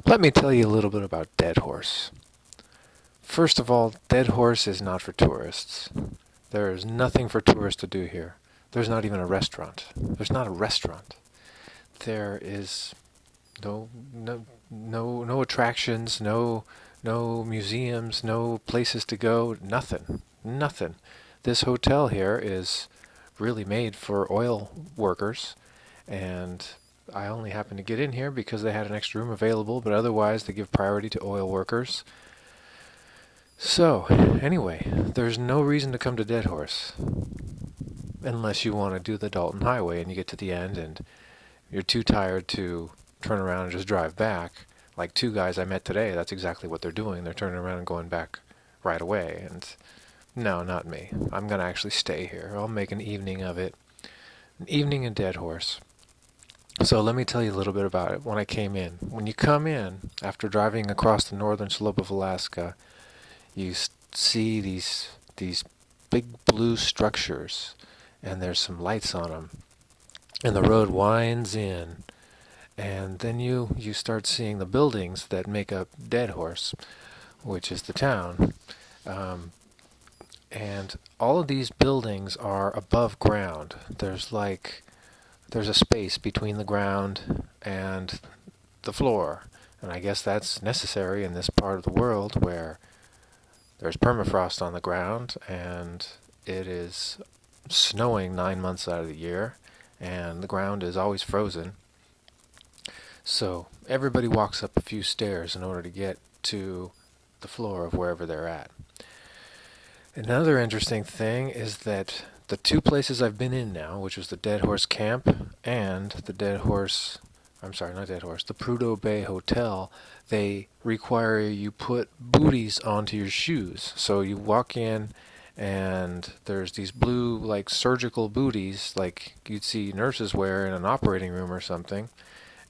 Let me tell you a little bit about Deadhorse. First of all, Deadhorse is not for tourists. There is nothing for tourists to do here. There's not even a restaurant. There's not a restaurant. There is no attractions, no museums, no places to go, nothing. This hotel here is really made for oil workers, and I only happened to get in here because they had an extra room available, but otherwise they give priority to oil workers. So, anyway, there's no reason to come to Deadhorse unless you want to do the Dalton Highway and you get to the end and you're too tired to turn around and just drive back. Like two guys I met today, that's exactly what they're doing. They're turning around and going back right away. And no, not me. I'm going to actually stay here. I'll make an evening of it. An evening in Deadhorse. So let me tell you a little bit about it when I came in. When you come in, after driving across the northern slope of Alaska, you see these big blue structures, and there's some lights on them. And the road winds in, and then you start seeing the buildings that make up Deadhorse, which is the town. And all of these buildings are above ground. There's a space between the ground and the floor. And I guess that's necessary in this part of the world where there's permafrost on the ground and it is snowing 9 months out of the year and the ground is always frozen. So everybody walks up a few stairs in order to get to the floor of wherever they're at. Another interesting thing is that the two places I've been in now, which was the Deadhorse Camp and the the Prudhoe Bay Hotel, they require you put booties onto your shoes. So you walk in and there's these blue like surgical booties like you'd see nurses wear in an operating room or something,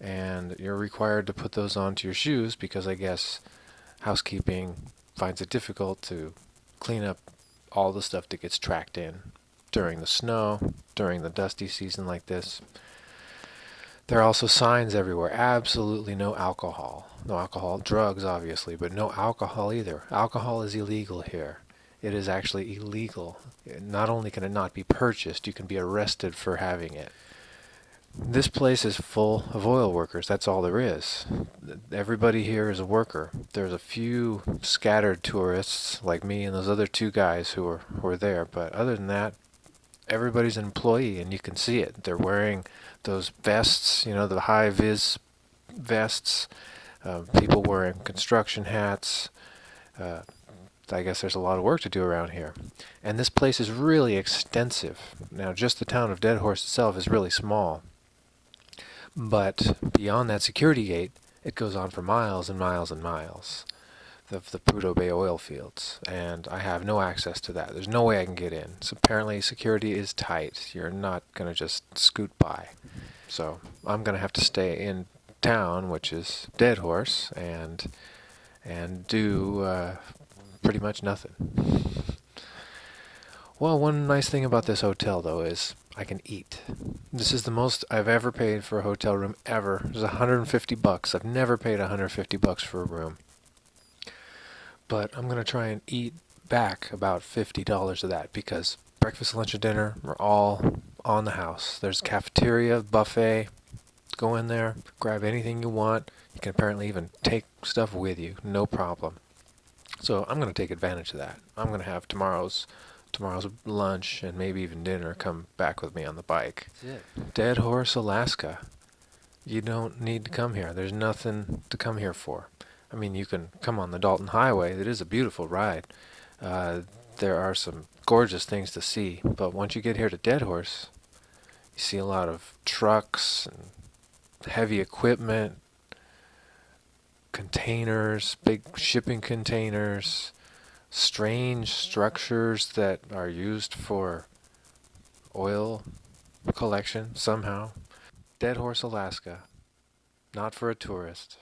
and you're required to put those onto your shoes because I guess housekeeping finds it difficult to clean up all the stuff that gets tracked in during the snow, during the dusty season like this. There are also signs everywhere. Absolutely no alcohol. No alcohol, drugs obviously, but no alcohol either. Alcohol is illegal here. It is actually illegal. Not only can it not be purchased, you can be arrested for having it. This place is full of oil workers. That's all there is. Everybody here is a worker. There's a few scattered tourists like me and those other two guys who were there, but other than that, everybody's an employee, and you can see it. They're wearing those vests, the high-vis vests, people wearing construction hats. I guess there's a lot of work to do around here. And this place is really extensive. Now, just the town of Deadhorse itself is really small. But beyond that security gate, it goes on for miles and miles and miles of the Prudhoe Bay oil fields, and I have no access to that. There's no way I can get in. So apparently security is tight. You're not going to just scoot by. So I'm going to have to stay in town, which is Deadhorse, and do pretty much nothing. Well, one nice thing about this hotel, though, is I can eat. This is the most I've ever paid for a hotel room ever. It was $150. I've never paid $150 for a room. But I'm going to try and eat back about $50 of that because breakfast, lunch, and dinner are all on the house. There's cafeteria, buffet. Go in there, grab anything you want. You can apparently even take stuff with you, no problem. So I'm going to take advantage of that. I'm going to have tomorrow's lunch and maybe even dinner come back with me on the bike. That's it. Deadhorse, Alaska. You don't need to come here. There's nothing to come here for. I mean, you can come on the Dalton Highway. It is a beautiful ride. There are some gorgeous things to see. But once you get here to Deadhorse, you see a lot of trucks and heavy equipment, containers, big shipping containers, strange structures that are used for oil collection somehow. Deadhorse, Alaska. Not for a tourist.